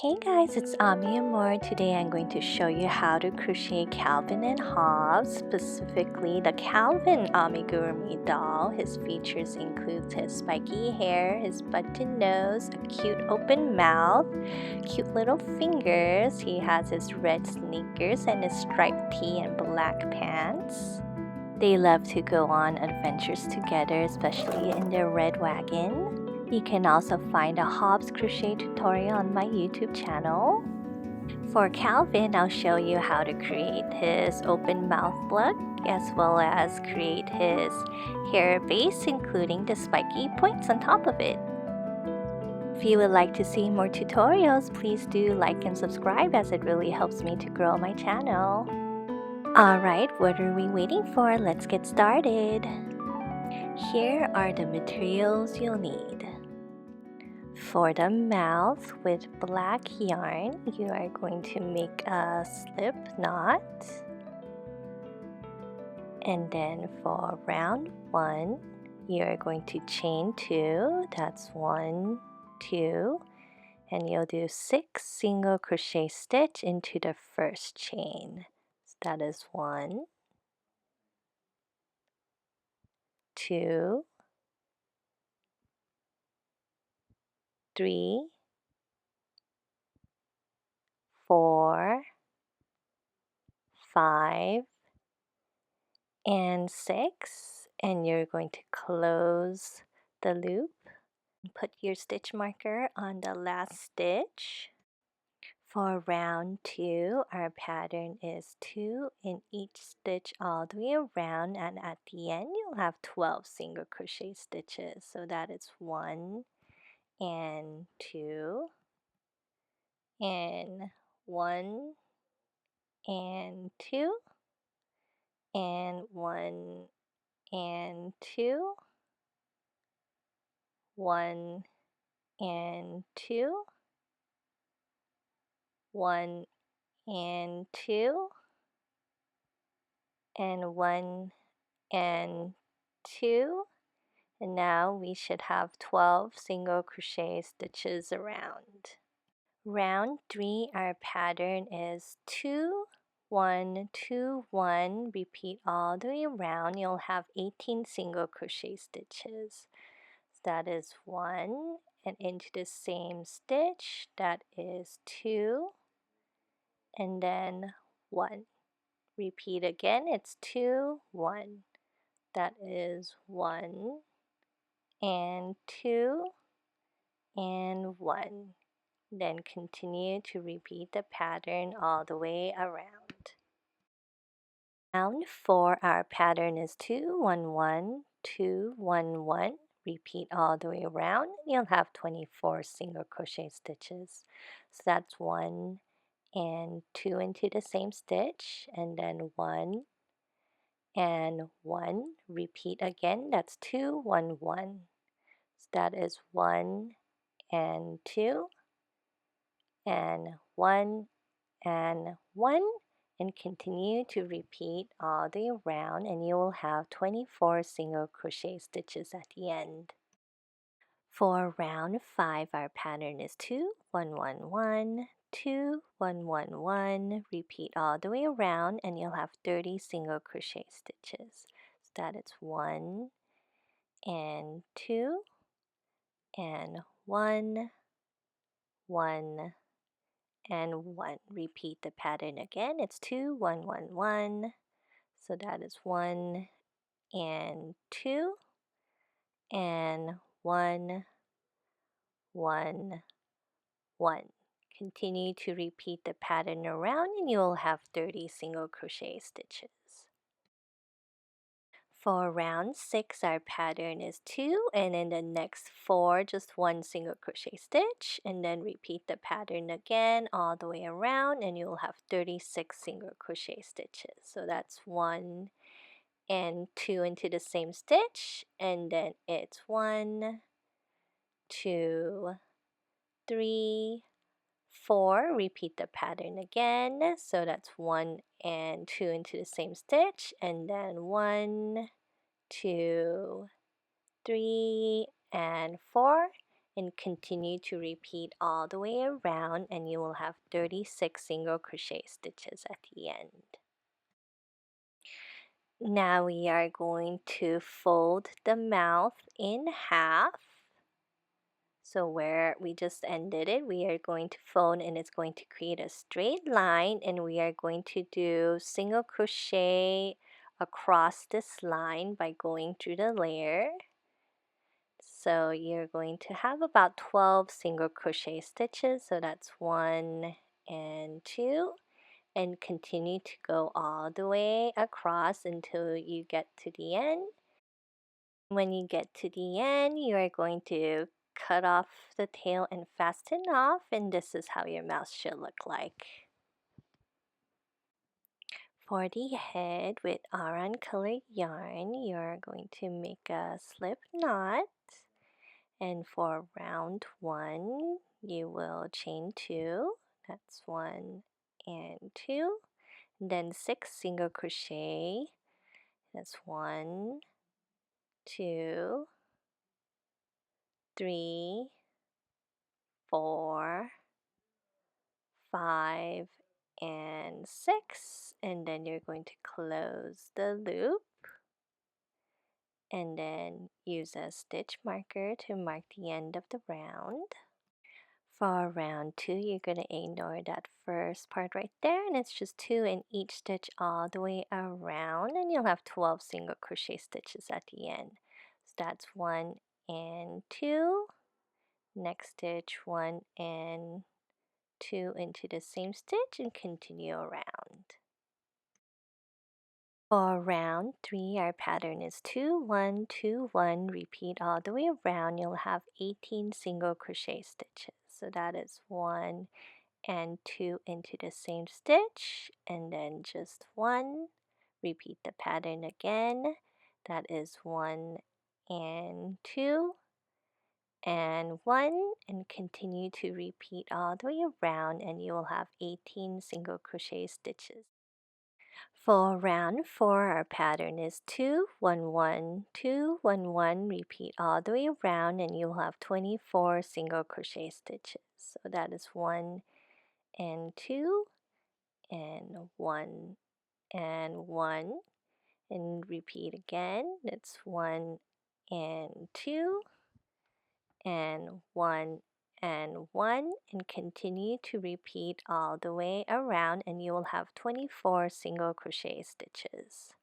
Hey guys, it's Amour. Today I'm going to show you how to crochet Calvin and Hobbes, specifically the Calvin Amigurumi doll. His features include his spiky hair, his button nose, a cute open mouth, cute little fingers. He has his red sneakers and his striped tee and black pants. They love to go on adventures together, especially in their red wagon. You can also find a Hobbes crochet tutorial on my YouTube channel. For Calvin, I'll show you how to create his open mouth look as well as create his hair base, including the spiky points on top of it. If you would like to see more tutorials, please do like and subscribe as it really helps me to grow my channel. Alright, what are we waiting for? Let's get started. Here are the materials you'll need. For the mouth with black yarn, you are going to make a slip knot. And then for round 1, you are going to chain 2. That's 1, 2. And you'll do 6 single crochet stitch into the first chain. So that is 1, 2, 3, 4, 5, and 6, and you're going to close the loop. Put your stitch marker on the last stitch. For round 2, our pattern is 2 in each stitch all the way around, and at the end you'll have 12 single crochet stitches. So that is 1 and 2 and 1 and 2 and 1 and 2, 1 and 2, 1 and 2, and 1 and 2, and now we should have 12 single crochet stitches around. Round 3, our pattern is 2, 1, 2, 1. Repeat all the way around. You'll have 18 single crochet stitches. So that is 1, and into the same stitch, that is 2, and then 1. Repeat again, it's 2, 1. That is 1 and 2 and 1. Then continue to repeat the pattern all the way around. Round 4, our pattern is 2, 1, 1, 2, 1, 1. Repeat all the way around. You'll have 24 single crochet stitches. So that's 1 and 2 into the same stitch, and then 1 and 1. Repeat again, that's 2, 1, 1. So that is 1 and 2 and 1 and 1, and continue to repeat all the way around, and you will have 24 single crochet stitches at the end. For round 5, our pattern is 2, 1, 1, 1, 2, 1, 1, 1. Repeat all the way around, and you'll have 30 single crochet stitches. So that is 1 and 2 and 1, 1 and 1. Repeat the pattern again. It's 2, 1, 1, 1. So that is 1 and 2 and 1, 1, 1. Continue to repeat the pattern around, and you will have 30 single crochet stitches. For round 6, our pattern is 2, and in the next 4, just 1 single crochet stitch, and then repeat the pattern again all the way around, and you will have 36 single crochet stitches. So that's 1 and 2 into the same stitch, and then it's 1, 2, 3, 4. Repeat the pattern again. So that's 1 and 2 into the same stitch, and then 1, 2, 3, and 4, and continue to repeat all the way around, and you will have 36 single crochet stitches at the end. Now we are going to fold the mouth in half. So where we just ended it, we are going to fold, and it's going to create a straight line, and we are going to do single crochet across this line by going through the layer. So you're going to have about 12 single crochet stitches. So that's 1 and 2, and continue to go all the way across until you get to the end. When you get to the end, you are going to cut off the tail and fasten off, and this is how your mouse should look like. For the head with aran colored yarn, you're going to make a slip knot, and for round 1 you will chain 2. That's 1 and 2, then 6 single crochet. That's 1, 2, 3, 4, 5, and 6, and then you're going to close the loop and then use a stitch marker to mark the end of the round. For round 2, you're going to ignore that first part right there, and it's just 2 in each stitch all the way around, and you'll have 12 single crochet stitches at the end. So that's 1 and 2, next stitch 1 and 2 into the same stitch, and continue around. For round 3, our pattern is 2 1 2 1. Repeat all the way around. You'll have 18 single crochet stitches. So that is 1 and 2 into the same stitch, and then just 1. Repeat the pattern again. That is 1 and 2 and 1, and continue to repeat all the way around, and you will have 18 single crochet stitches. For round 4, our pattern is 2 1 1 2 1 1. Repeat all the way around, and you'll have 24 single crochet stitches. So that is 1 and 2 and 1 and 1, and repeat again. That's 1 and 2 and 1 and 1, and continue to repeat all the way around, and you will have 24 single crochet stitches.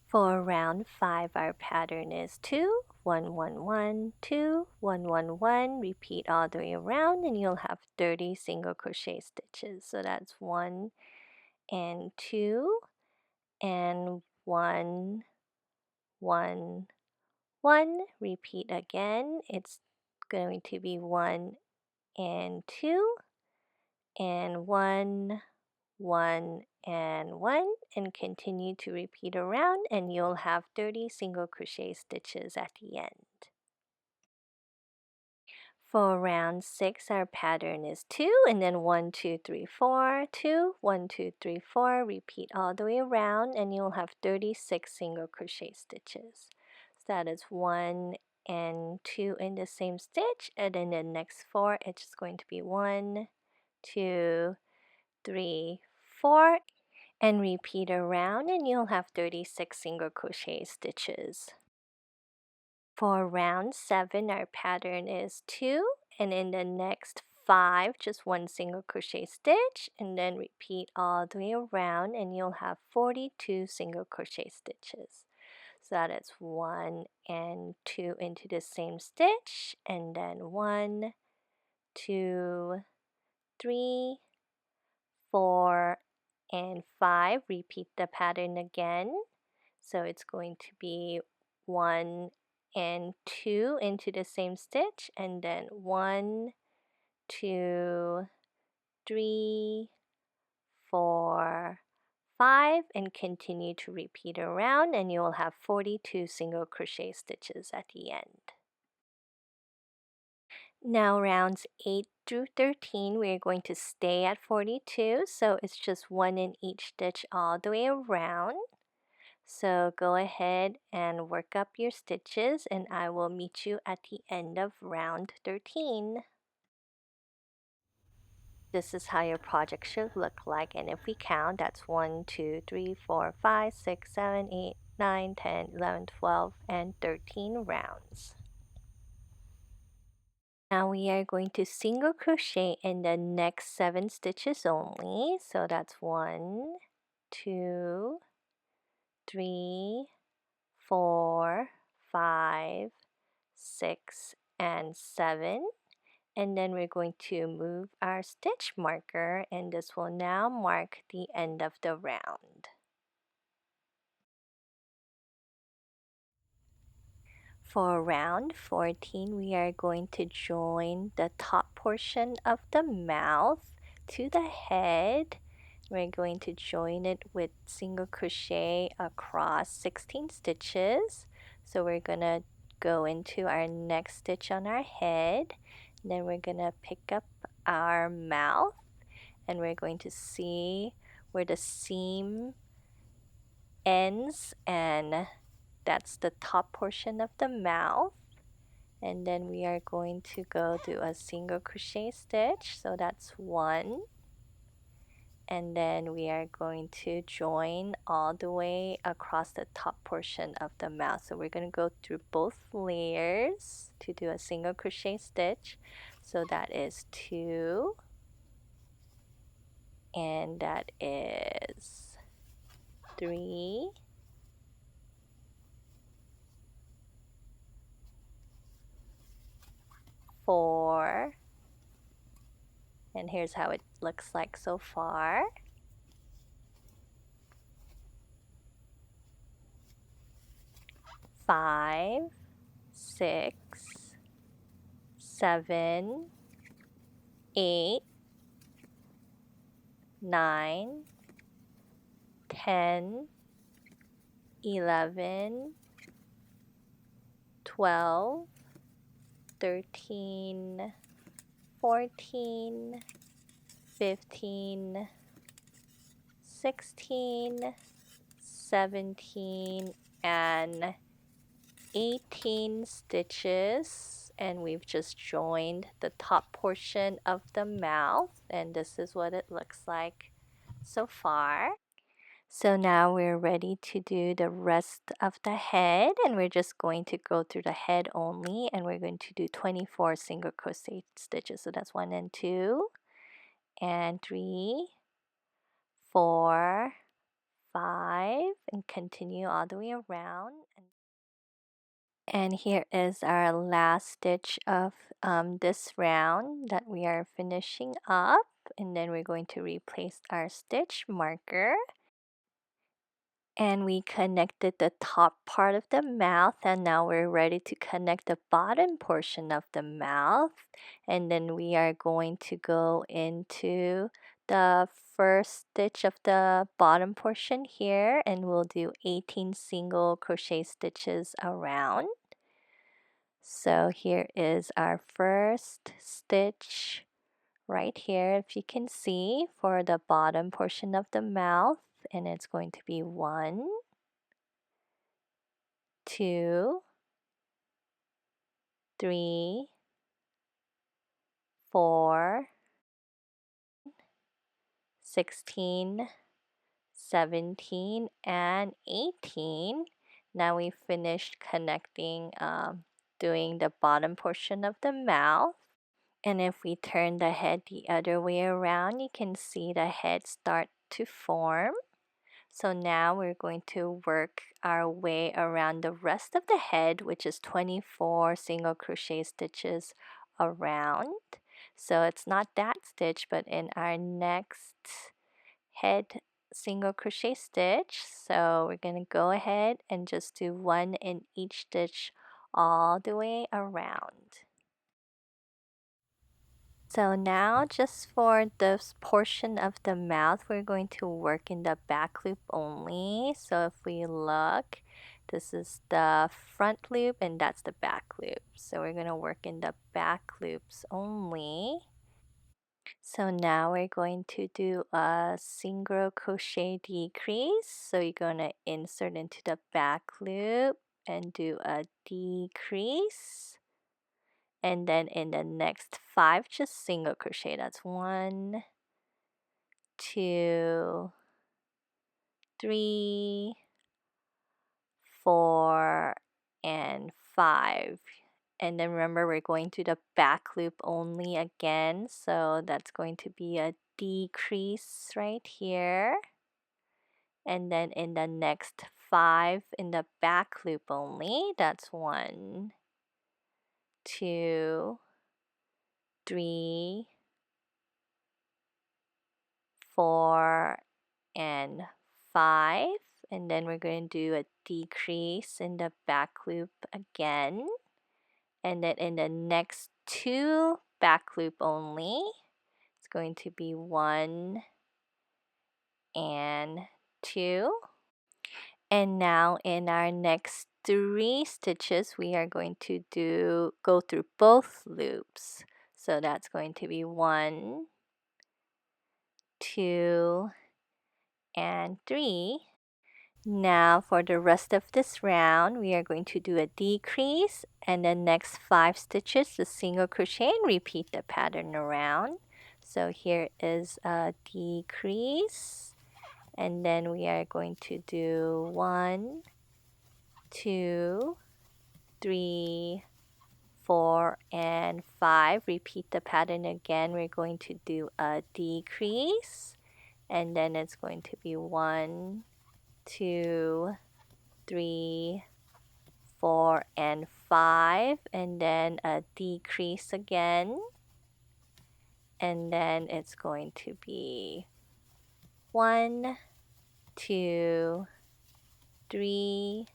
For round 5, our pattern is 2 1 1 1 2 1 1 1. Repeat all the way around, and you'll have 30 single crochet stitches. So that's 1 and 2 and 1 1 1. Repeat again. It's going to be 1 and 2 and 1 1 and 1, and continue to repeat around, and you'll have 30 single crochet stitches at the end. For round 6, our pattern is 2 and then 1 2 3 4 2 1 2 3 4. Repeat all the way around, and you'll have 36 single crochet stitches. So that is 1 and 2 in the same stitch, and then the next 4 it's just going to be 1 2 3 4, and repeat around, and you'll have 36 single crochet stitches. For round 7, our pattern is 2, and in the next 5 just 1 single crochet stitch, and then repeat all the way around, and you'll have 42 single crochet stitches. So that is 1 and 2 into the same stitch, and then 1 2 3 4 and 5. Repeat the pattern again. So it's going to be 1 and 2 into the same stitch, and then 1 2 3 4 5, and continue to repeat around, and you will have 42 single crochet stitches at the end. Now rounds 8 through 13, we're going to stay at 42, so it's just 1 in each stitch all the way around. So go ahead and work up your stitches, and I will meet you at the end of round 13. This is how your project should look like, and if we count, that's 1, 2, 3, 4, 5, 6, 7, 8, 9, 10, 11, 12, and 13 rounds. Now we are going to single crochet in the next 7 stitches only. So that's 1, 2, 3, 4, 5, 6, and 7. And then we're going to move our stitch marker, and this will now mark the end of the round. For round 14, we are going to join the top portion of the mouth to the head. We're going to join it with single crochet across 16 stitches. So we're going to go into our next stitch on our head. Then we're going to pick up our mouth, and we're going to see where the seam ends, and that's the top portion of the mouth. And then we are going to go do a single crochet stitch, so that's 1. And then we are going to join all the way across the top portion of the mouth. So we're going to go through both layers to do a single crochet stitch. So that is 2, and that is 3, 4, and here's how it looks like so far. 5, 6, 7, 8, 9, 10, 11, 12, 13, 14, 15, 16, 17, and 18 stitches, and we've just joined the top portion of the mouth, and this is what it looks like so far. So now we're ready to do the rest of the head, and we're just going to go through the head only, and we're going to do 24 single crochet stitches. So that's 1 and 2 and 3, 4, 5, and continue all the way around. And here is our last stitch of this round that we are finishing up, and then we're going to replace our stitch marker. And we connected the top part of the mouth, and now we're ready to connect the bottom portion of the mouth. And then we are going to go into the first stitch of the bottom portion here, and we'll do 18 single crochet stitches around. So here is our first stitch right here, if you can see, for the bottom portion of the mouth, and it's going to be 1, 2, 3, 4, 16, 17, and 18. Now we finished connecting, doing the bottom portion of the mouth. And if we turn the head the other way around, you can see the head start to form. So now we're going to work our way around the rest of the head, which is 24 single crochet stitches around. So it's not that stitch, but in our next head single crochet stitch. So we're going to go ahead and just do 1 in each stitch all the way around. So now just for this portion of the mouth, we're going to work in the back loop only. So if we look, this is the front loop and that's the back loop. So we're going to work in the back loops only. So now we're going to do a single crochet decrease. So you're going to insert into the back loop and do a decrease. And then in the next 5, just single crochet. That's 1, 2, 3, 4, and 5. And then remember, we're going to the back loop only again. So that's going to be a decrease right here. And then in the next 5 in the back loop only, that's 1, 2, 3, 4, and 5. And then we're going to do a decrease in the back loop again. And then in the next 2 back loop only, it's going to be 1 and 2. And now in our next 3 stitches, we are going to go through both loops. So that's going to be 1, 2, and 3. Now for the rest of this round, we are going to do a decrease and the next 5 stitches, the single crochet, and repeat the pattern around. So here is a decrease, and then we are going to do 1, 2, 3, 4, and 5. Repeat the pattern again. We're going to do a decrease, and then it's going to be 1, 2, 3, 4, and 5, and then a decrease again, and then it's going to be 1, 2, 3,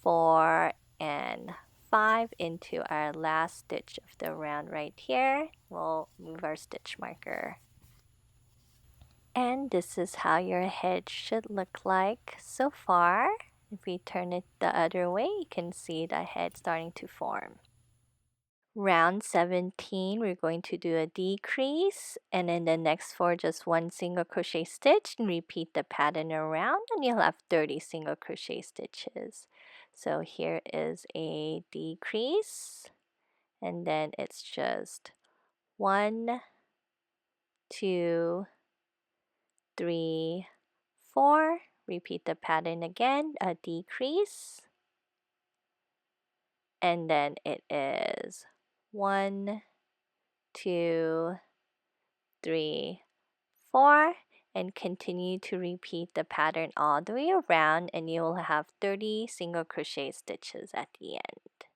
4, and 5 into our last stitch of the round right here. We'll move our stitch marker. And this is how your head should look like so far. If we turn it the other way, you can see the head starting to form. Round 17, we're going to do a decrease, and in the next 4, just 1 single crochet stitch, and repeat the pattern around, and you'll have 30 single crochet stitches. So here is a decrease, and then it's just 1, 2, 3, 4. Repeat the pattern again, a decrease, and then it is 1, 2, 3, 4, and continue to repeat the pattern all the way around, and you will have 30 single crochet stitches at the end.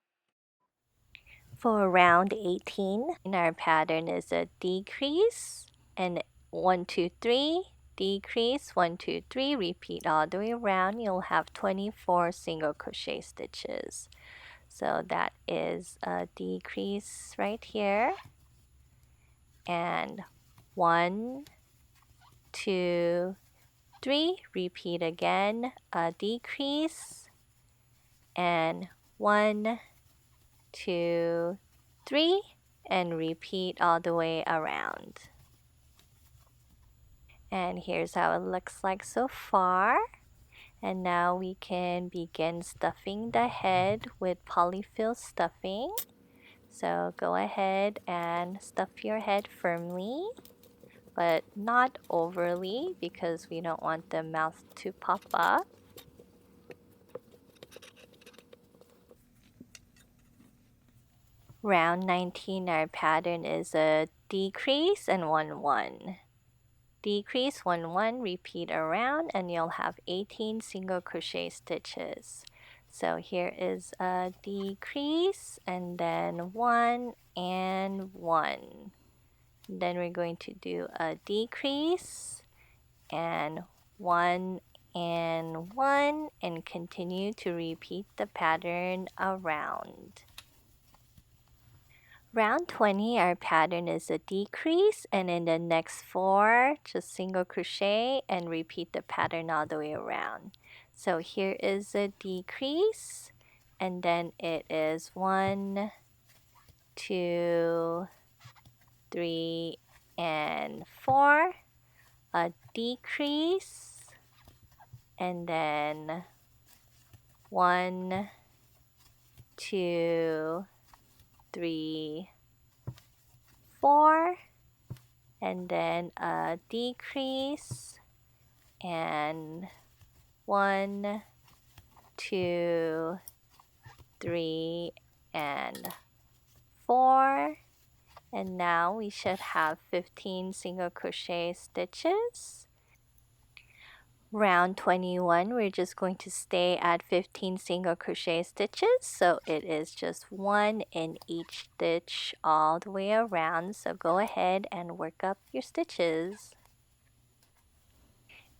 For round 18, our pattern is a decrease and 1, 2, 3, decrease, 1, 2, 3, repeat all the way around. You'll have 24 single crochet stitches. So that is a decrease right here, and 1, 2, 3, repeat again, a decrease, and 1, 2, 3, and repeat all the way around. And here's how it looks like so far. And now we can begin stuffing the head with polyfill stuffing. So go ahead and stuff your head firmly, but not overly because we don't want the mouth to pop up. Round 19, our pattern is a decrease and 1, 1. Decrease, 1, 1, repeat around, and you'll have 18 single crochet stitches. So here is a decrease, and then 1 and 1. Then we're going to do a decrease, and 1 and 1, and continue to repeat the pattern around. Round 20, our pattern is a decrease, and in the next 4, just single crochet and repeat the pattern all the way around. So here is a decrease, and then it is 1, 2, 3, and 4, a decrease, and then 1, 2, 3, 4, and then a decrease, and 1, 2, 3, and 4. And now we should have 15 single crochet stitches. Round 21, we're just going to stay at 15 single crochet stitches, so it is just 1 in each stitch all the way around. So go ahead and work up your stitches.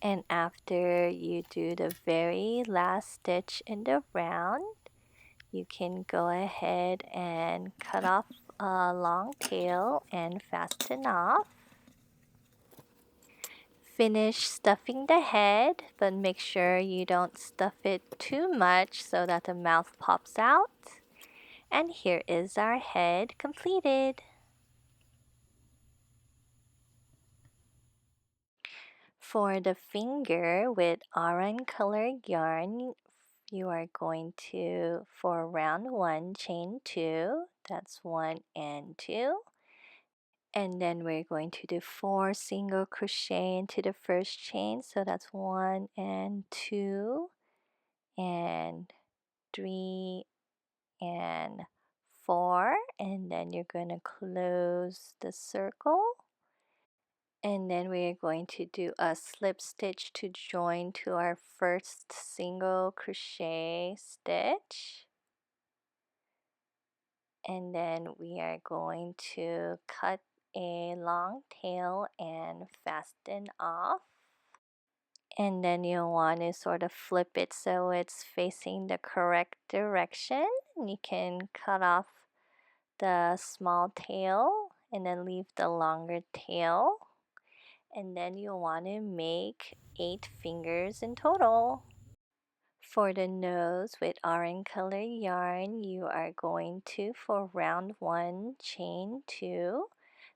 And after you do the very last stitch in the round, you can go ahead and cut off a long tail and fasten off. Finish stuffing the head, but make sure you don't stuff it too much so that the mouth pops out. And here is our head completed. For the finger with aran colored yarn, you are going to, for round 1, chain 2. That's 1 and 2. And then we're going to do 4 single crochet into the first chain. So that's 1 and 2 and 3 and 4. And then you're going to close the circle. And then we're going to do a slip stitch to join to our first single crochet stitch. And then we are going to cut a long tail and fasten off. And then you'll want to sort of flip it so it's facing the correct direction. And you can cut off the small tail and then leave the longer tail. And then you'll want to make 8 fingers in total. For the nose with orange color yarn, you are going to, for round 1, chain 2.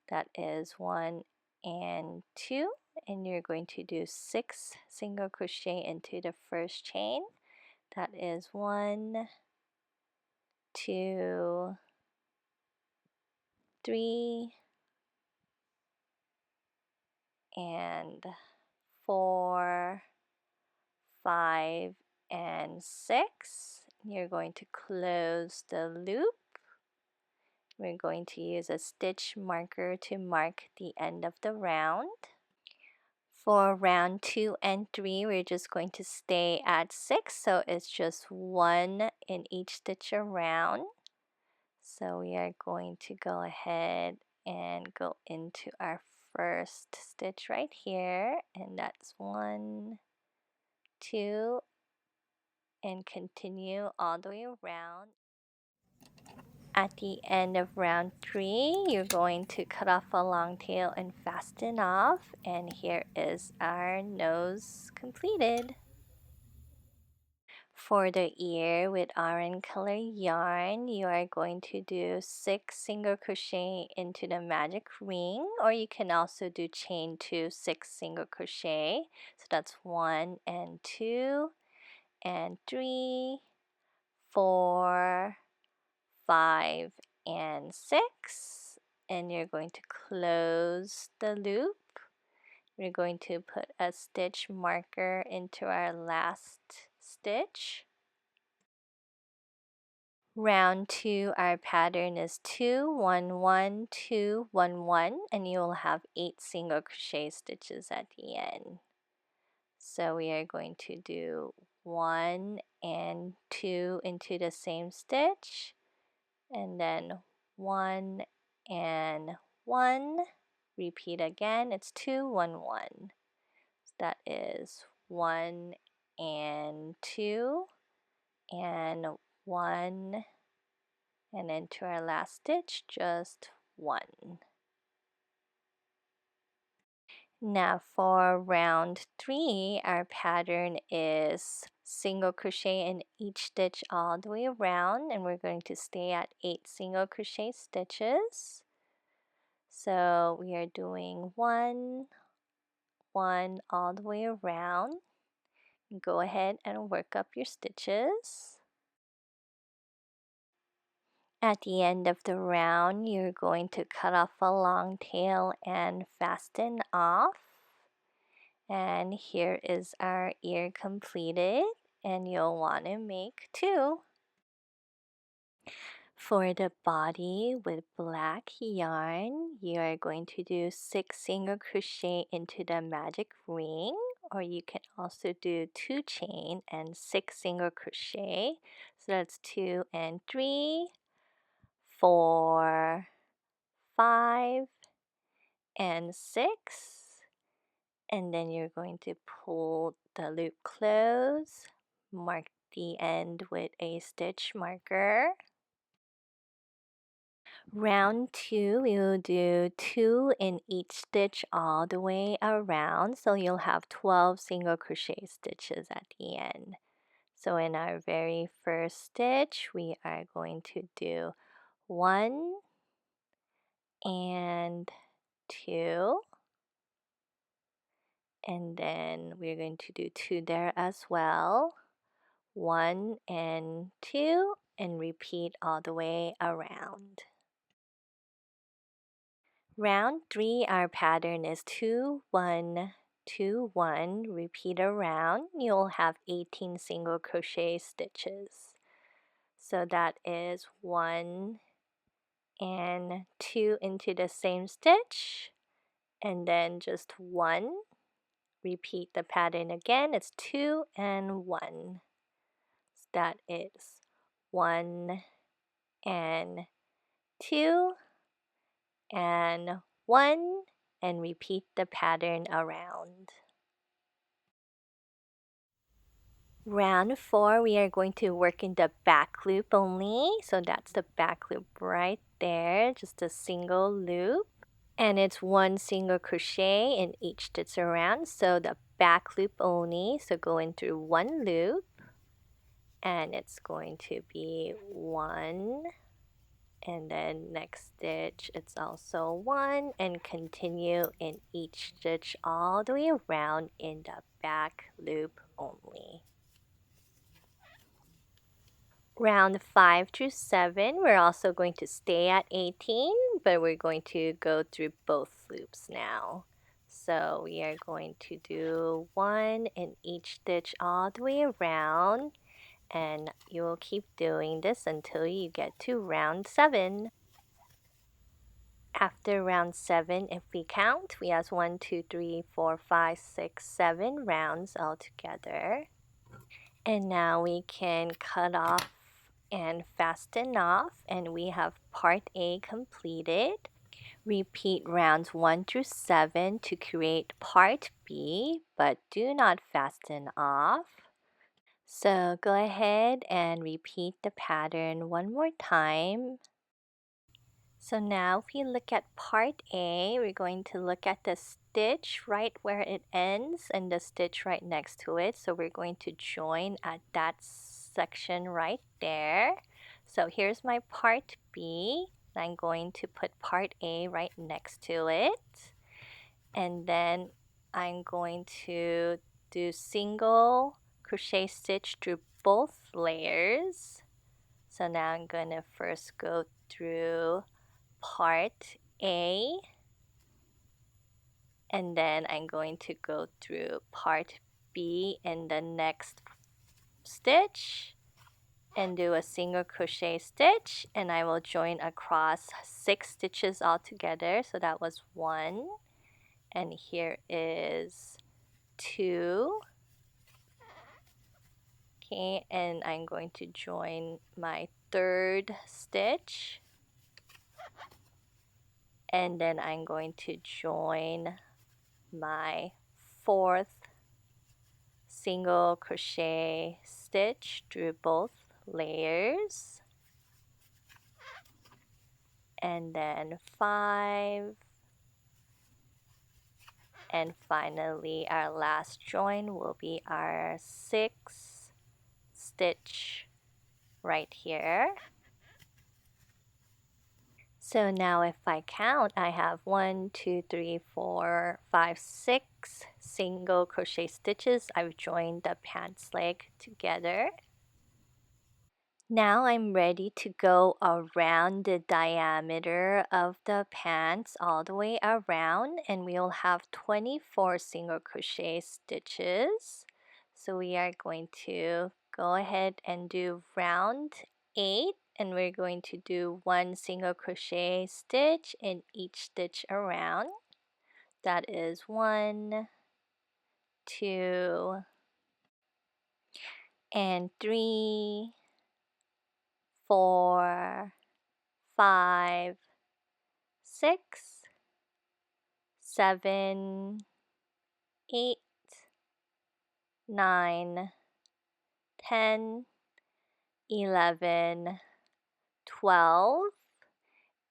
That is 1 and 2. And you're going to do 6 single crochet into the first chain. That is 1, 2, 3, and 4, 5, and 6. You're going to close the loop. We're going to use a stitch marker to mark the end of the round. For round 2 and 3, we're just going to stay at 6, so it's just 1 in each stitch around. So we are going to go ahead and go into our first stitch right here, and that's 1, 2, and continue all the way around. At the end of round 3, you're going to cut off a long tail and fasten off, and here is our nose completed. For the ear with orange color yarn, you are going to do 6 single crochet into the magic ring, or you can also do chain 2, 6 single crochet. So that's 1 and 2 and 3, 4, 5, and 6. And you're going to close the loop. We're going to put a stitch marker into our last stitch. Round 2, our pattern is 2, 1, 1, 2, 1, 1, and you will have 8 single crochet stitches at the end. So we are going to do 1 and 2 into the same stitch, and then 1 and 1. Repeat again. It's 2, 1, 1. So that is 1 and 2 and 1, and then to our last stitch, just 1. Now for round 3, our pattern is single crochet in each stitch all the way around, and we're going to stay at 8 single crochet stitches. So we are doing one all the way around. Go ahead and work up your stitches. At the end of the round, you're going to cut off a long tail and fasten off. And here is our ear completed, and you'll want to make 2. For the body with black yarn, you are going to do 6 single crochet into the magic ring, or you can also do 2 chain and 6 single crochet. So that's 2 and 3, 4, 5, and 6. And then you're going to pull the loop close, mark the end with a stitch marker. Round 2, we will do 2 in each stitch all the way around, so you'll have 12 single crochet stitches at the end. So in our very first stitch, we are going to do 1 and 2, and then we're going to do 2 there as well, 1 and 2, and repeat all the way around. Round 3, our pattern is 2, 1, 2, 1. Repeat around. You'll have 18 single crochet stitches. So that is 1 and 2 into the same stitch, and then just 1. Repeat the pattern again. It's 2 and 1. So that is 1 and 2 and 1, and repeat the pattern around. Round 4, we are going to work in the back loop only. So that's the back loop right there, just a single loop. And it's 1 single crochet in each stitch around. So the back loop only. So go in through 1 loop. And it's going to be 1. And then next stitch, it's also 1. And continue in each stitch all the way around in the back loop only. Round 5 through 7, we're also going to stay at 18, but we're going to go through both loops now. So we are going to do 1 in each stitch all the way around, and you will keep doing this until you get to round 7. After round 7, if we count, we have 1, 2, 3, 4, 5, 6, 7 rounds altogether. And now we can cut off and fasten off, and we have part A completed. Repeat rounds 1 through 7 to create part B, but do not fasten off. So go ahead and repeat the pattern one more time. So now if you look at part A, we're going to look at the stitch right where it ends and the stitch right next to it. So we're going to join at that section right there. So here's my part B. I'm going to put part A right next to it. And then I'm going to do single crochet stitch through both layers. So now I'm going to first go through part A, and then I'm going to go through part B in the next stitch and do a single crochet stitch, and I will join across 6 stitches all together. So that was 1, and here is 2. Okay, and I'm going to join my 3rd stitch, and then I'm going to join my 4th single crochet stitch through both layers, and then 5, and finally our last join will be our 6th stitch right here. So now if I count, I have 1, 2, 3, 4, 5, 6 single crochet stitches. I've joined the pants leg together. Now I'm ready to go around the diameter of the pants all the way around, and we'll have 24 single crochet stitches. So we are going to go ahead and do round 8, and we're going to do 1 single crochet stitch in each stitch around. That is 1, 2, and 3, 4, 5, 6, 7, 8, 9, 10, 11, 12,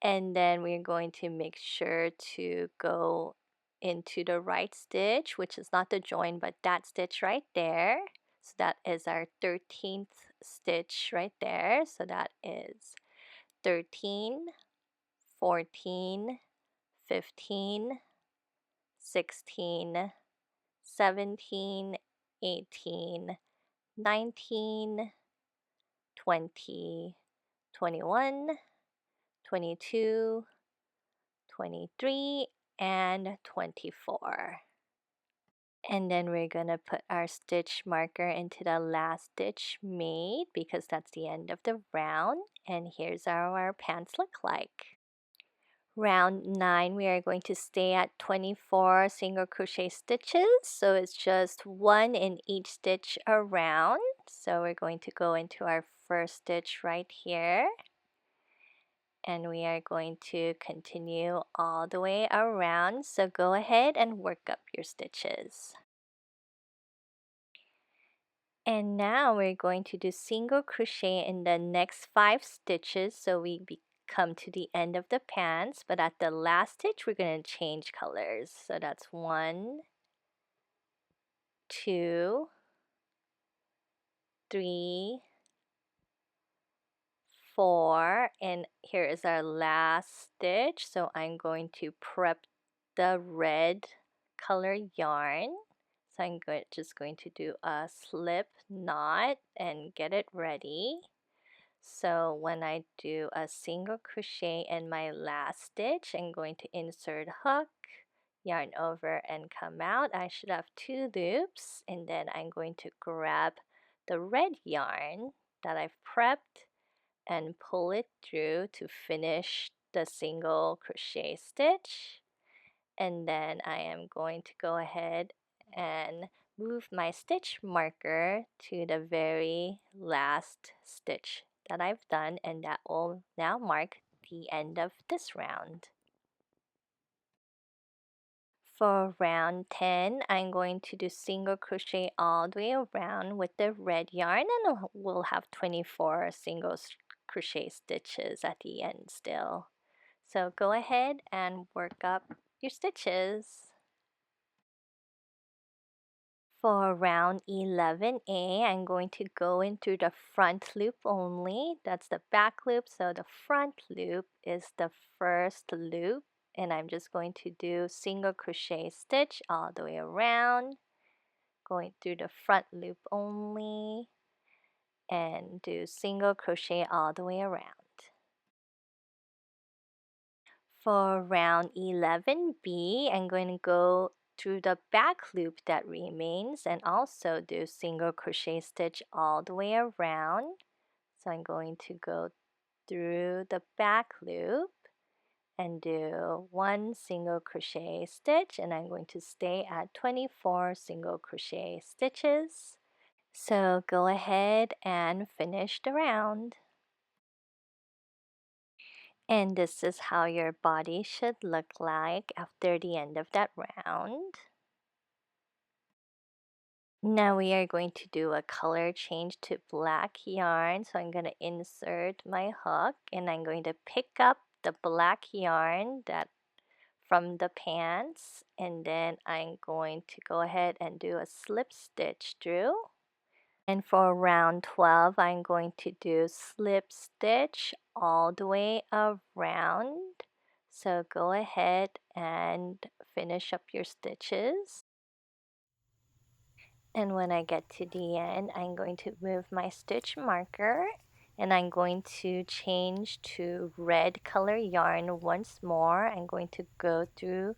and then we're going to make sure to go into the right stitch, which is not the join, but that stitch right there. So that is our 13th stitch right there. So that is 13, 14, 15, 16, 17, 18, 19, 20, 21, 22, 23, and 24. And then we're gonna put our stitch marker into the last stitch made because that's the end of the round. And here's how our pants look like. Round 9, we are going to stay at 24 single crochet stitches, so it's just 1 in each stitch around. So we're going to go into our first stitch right here, and we are going to continue all the way around. So go ahead and work up your stitches. And now we're going to do single crochet in the next 5 stitches, so we come to the end of the pants, but at the last stitch we're going to change colors. So that's 1, 2, 3, 4, and here is our last stitch. So I'm going to prep the red color yarn. So I'm just going to do a slip knot and get it ready. So when I do a single crochet in my last stitch, I'm going to insert hook, yarn over, and come out. I should have 2 loops, and then I'm going to grab the red yarn that I've prepped and pull it through to finish the single crochet stitch. And then I am going to go ahead and move my stitch marker to the very last stitch that I've done, and that will now mark the end of this round. For round 10, I'm going to do single crochet all the way around with the red yarn, and we'll have 24 single crochet stitches at the end still. So go ahead and work up your stitches. For round 11A, I'm going to go in through the front loop only. That's the back loop, so the front loop is the first loop, and I'm just going to do single crochet stitch all the way around, going through the front loop only, and do single crochet all the way around. For round 11B, I'm going to go through the back loop that remains and also do single crochet stitch all the way around. So I'm going to go through the back loop and do 1 single crochet stitch, and I'm going to stay at 24 single crochet stitches. So go ahead and finish the round. And this is how your body should look like after the end of that round. Now we are going to do a color change to black yarn. So I'm going to insert my hook, and I'm going to pick up the black yarn that from the pants, and then I'm going to go ahead and do a slip stitch through. And for round 12, I'm going to do slip stitch all the way around. So go ahead and finish up your stitches. And when I get to the end, I'm going to move my stitch marker and I'm going to change to red color yarn once more. I'm going to go through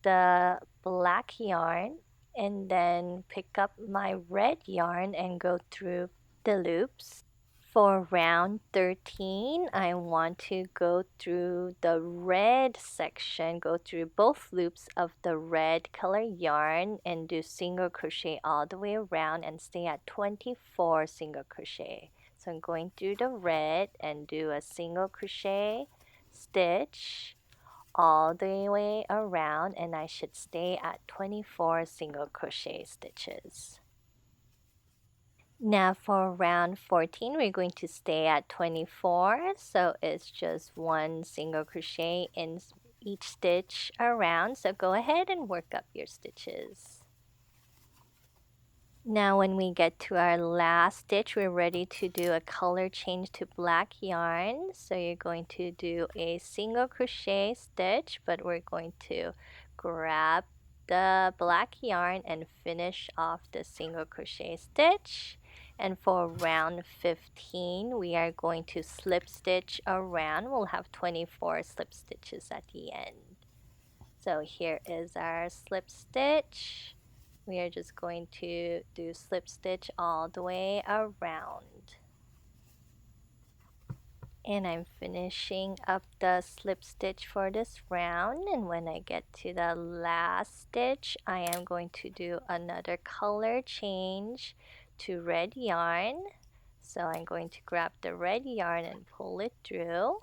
the black yarn and then pick up my red yarn and go through the loops. For round 13, I want to go through the red section, go through both loops of the red color yarn and do single crochet all the way around and stay at 24 single crochet. So I'm going through the red and do a single crochet stitch all the way around, and I should stay at 24 single crochet stitches. Now for round 14, we're going to stay at 24, so it's just one single crochet in each stitch around, so go ahead and work up your stitches. Now when we get to our last stitch, we're ready to do a color change to black yarn. So you're going to do a single crochet stitch, but we're going to grab the black yarn and finish off the single crochet stitch. And for round 15, we are going to slip stitch around. We'll have 24 slip stitches at the end. So here is our slip stitch. We are just going to do slip stitch all the way around. And I'm finishing up the slip stitch for this round, and when I get to the last stitch, I am going to do another color change to red yarn. So I'm going to grab the red yarn and pull it through.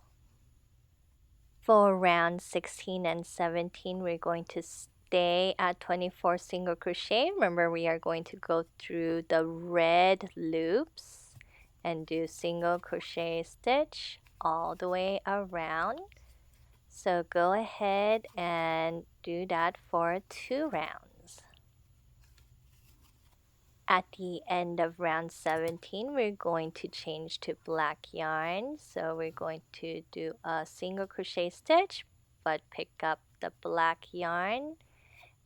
For round 16 and 17, we're going to stay at 24 single crochet. Remember, we are going to go through the red loops and do single crochet stitch all the way around. So go ahead and do that for 2 rounds. At the end of round 17, we're going to change to black yarn. So we're going to do a single crochet stitch, but pick up the black yarn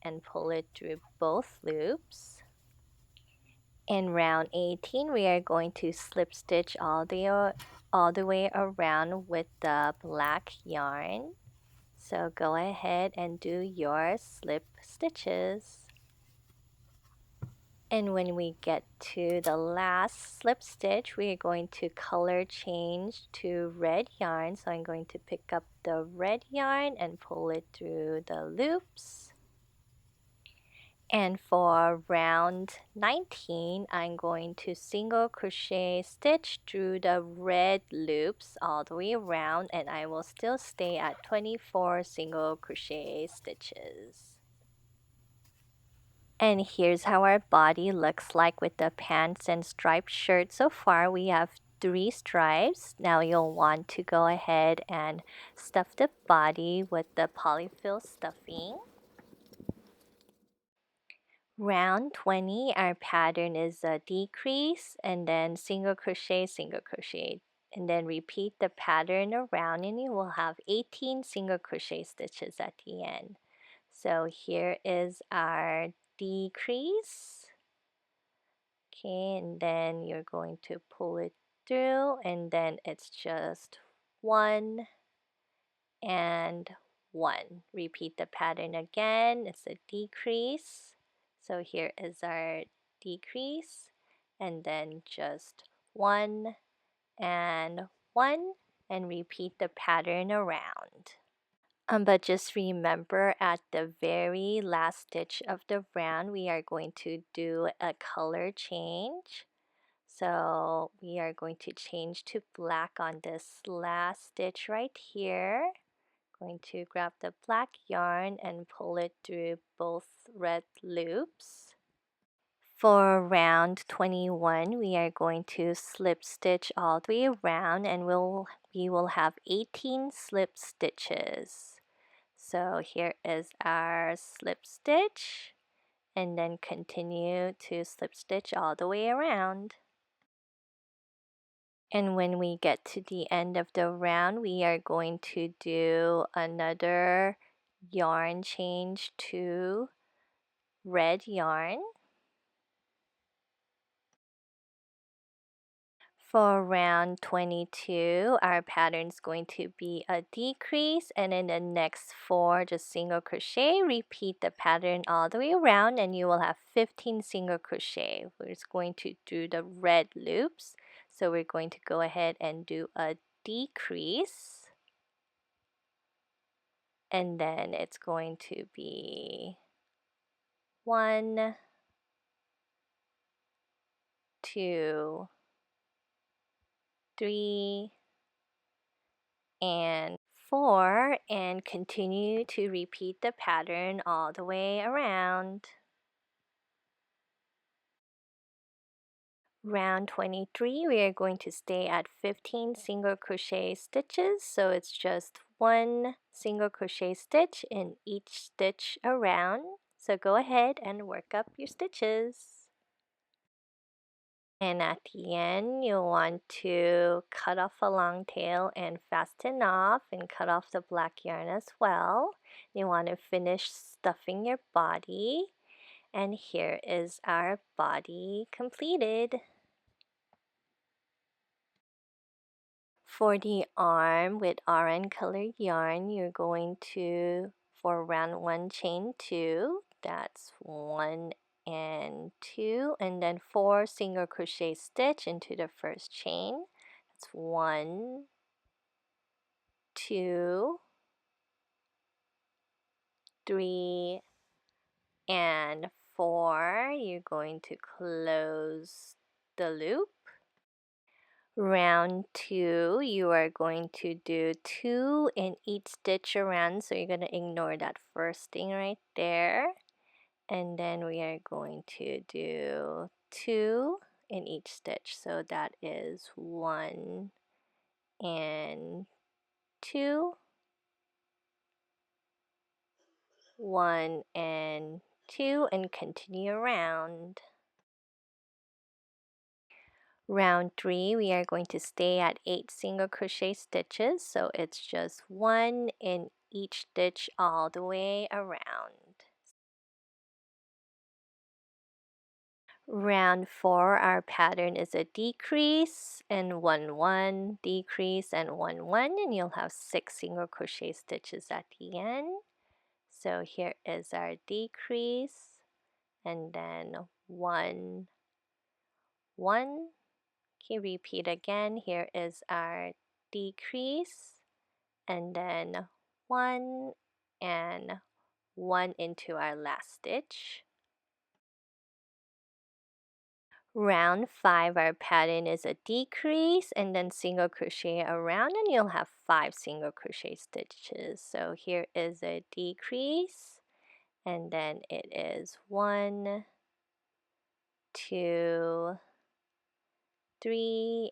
and pull it through both loops. In round 18, we are going to slip stitch all the way around with the black yarn. So go ahead and do your slip stitches. And when we get to the last slip stitch, we are going to color change to red yarn. So I'm going to pick up the red yarn and pull it through the loops. And for round 19, I'm going to single crochet stitch through the red loops all the way around, and I will still stay at 24 single crochet stitches. And here's how our body looks like with the pants and striped shirt. So far we have 3 stripes. Now you'll want to go ahead and stuff the body with the polyfill stuffing. Round 20, our pattern is a decrease and then single crochet, and then repeat the pattern around, and you will have 18 single crochet stitches at the end. So here is our decrease. Okay, and then you're going to pull it through, and then it's just 1 and 1. Repeat the pattern again. It's a decrease. So here is our decrease, and then just 1 and 1, and repeat the pattern around. But just remember, at the very last stitch of the round, we are going to do a color change. So we are going to change to black on this last stitch right here. Going to grab the black yarn and pull it through both red loops. For round 21, we are going to slip stitch all the way around, and we will have 18 slip stitches. So here is our slip stitch, and then continue to slip stitch all the way around. And when we get to the end of the round, we are going to do another yarn change to red yarn. For round 22, our pattern is going to be a decrease, and in the next 4 just single crochet. Repeat the pattern all the way around and you will have 15 single crochet. We're just going to do the red loops, so we're going to go ahead and do a decrease, and then it's going to be 1, 2, 3, and 4, and continue to repeat the pattern all the way around. Round 23, we are going to stay at 15 single crochet stitches, so it's just 1 single crochet stitch in each stitch around. So go ahead and work up your stitches. And at the end, you'll want to cut off a long tail and fasten off, and cut off the black yarn as well. You want to finish stuffing your body, and here is our body completed. For the arm with aran colored yarn, you're going to, for round 1, chain 2. That's 1 and 2, and then 4 single crochet stitch into the first chain. That's 1, 2, 3, and 4. You're going to close the loop. Round 2, you are going to do 2 in each stitch around, so you're going to ignore that first thing right there, and then we are going to do 2 in each stitch, so that is 1 and 2, 1 and 2, and continue around. Round 3, we are going to stay at 8 single crochet stitches, so it's just 1 in each stitch all the way around. Round 4, our pattern is a decrease and 1 1, decrease and 1 1, and you'll have 6 single crochet stitches at the end. So here is our decrease, and then 1 1. Okay, repeat again. Here is our decrease, and then 1 and 1 into our last stitch. Round 5, our pattern is a decrease and then single crochet around, and you'll have 5 single crochet stitches. So here is a decrease, and then it is 1, 2, 3,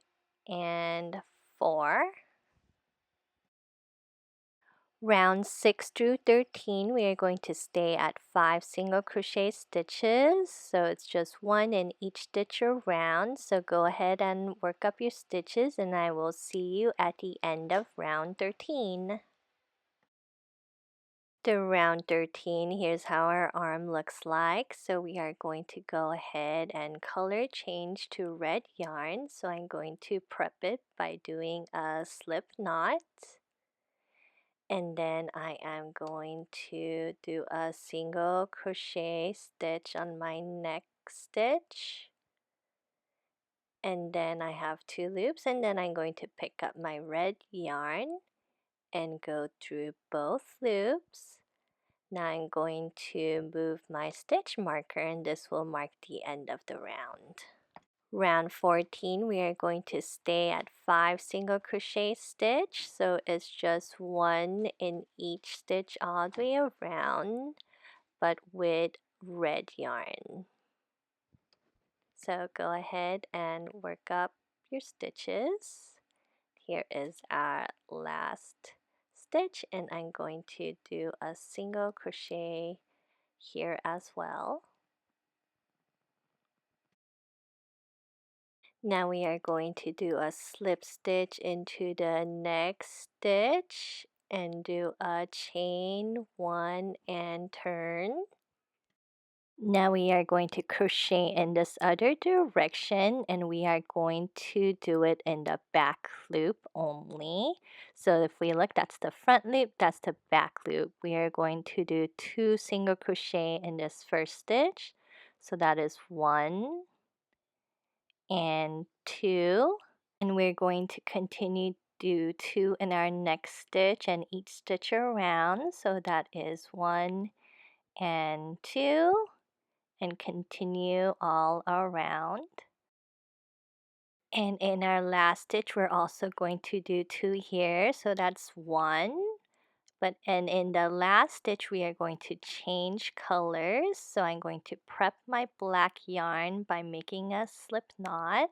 and 4. Round 6 through 13, we are going to stay at 5 single crochet stitches, so it's just 1 in each stitch around. So go ahead and work up your stitches, and I will see you at the end of round 13. The round 13, here's how our arm looks like. So we are going to go ahead and color change to red yarn. So I'm going to prep it by doing a slip knot. And then I am going to do a single crochet stitch on my next stitch, and then I have 2 loops, and then I'm going to pick up my red yarn and go through both loops. Now I'm going to move my stitch marker, and this will mark the end of the round. Round 14, we are going to stay at 5 single crochet stitch, so it's just 1 in each stitch all the way around, but with red yarn. So go ahead and work up your stitches. Here is our last stitch, and I'm going to do a single crochet here as well. Now we are going to do a slip stitch into the next stitch and do a chain 1 and turn. Now we are going to crochet in this other direction, and we are going to do it in the back loop only. So if we look, that's the front loop, that's the back loop. We are going to do 2 single crochet in this first stitch. So that is 1 and 2. And we're going to continue do 2 in our next stitch and each stitch around. So that is 1 and 2. And continue all around. And in our last stitch, we're also going to do 2 here, so that's 1. And in the last stitch, we are going to change colors. So I'm going to prep my black yarn by making a slip knot.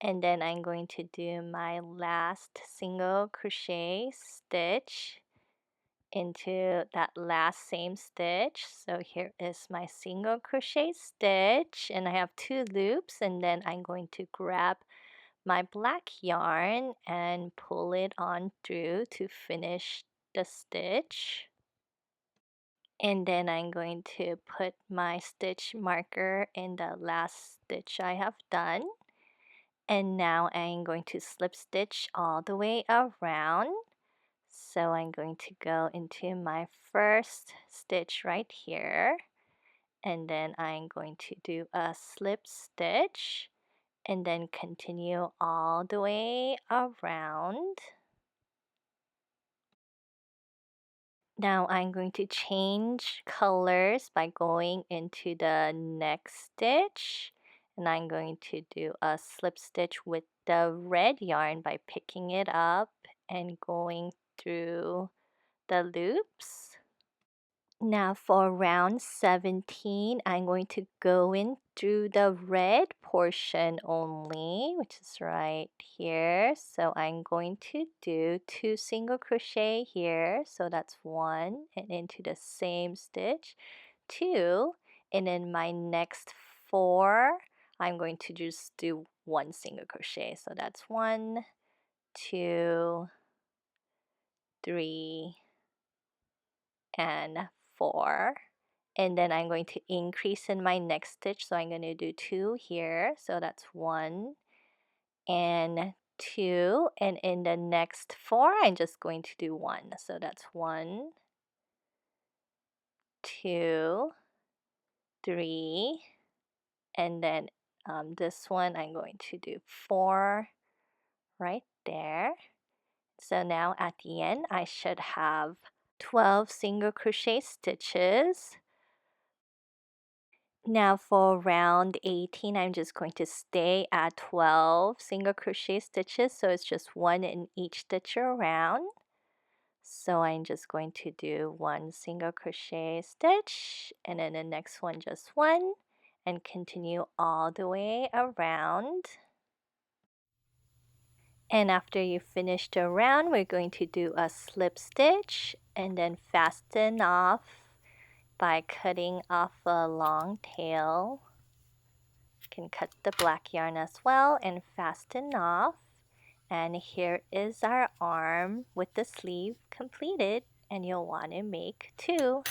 And then I'm going to do my last single crochet stitch into that last same stitch. So here is my single crochet stitch, and I have 2 loops, and then I'm going to grab my black yarn and pull it on through to finish the stitch. And then I'm going to put my stitch marker in the last stitch I have done. And now I'm going to slip stitch all the way around. So I'm going to go into my first stitch right here, and then I'm going to do a slip stitch and then continue all the way around. Now I'm going to change colors by going into the next stitch, and I'm going to do a slip stitch with the red yarn by picking it up and going through the loops. Now for round 17, I'm going to go in through the red portion only, which is right here. So I'm going to do 2 single crochet here. So that's 1, and into the same stitch, 2, and in my next 4, I'm going to just do 1 single crochet. So that's 1, 2, 3, and 4. And then I'm going to increase in my next stitch, so I'm going to do 2 here, so that's 1 and 2, and in the next 4 I'm just going to do 1, so that's 1, 2, 3, and then this one I'm going to do 4 right there. So now at the end I should have 12 single crochet stitches. Now for round 18, I'm just going to stay at 12 single crochet stitches, so it's just 1 in each stitch around. So I'm just going to do 1 single crochet stitch, and then the next one just 1, and continue all the way around. And after you finish the round, we're going to do a slip stitch and then fasten off by cutting off a long tail. Can cut the black yarn as well and fasten off. And here is our arm with the sleeve completed, and you'll want to make 2.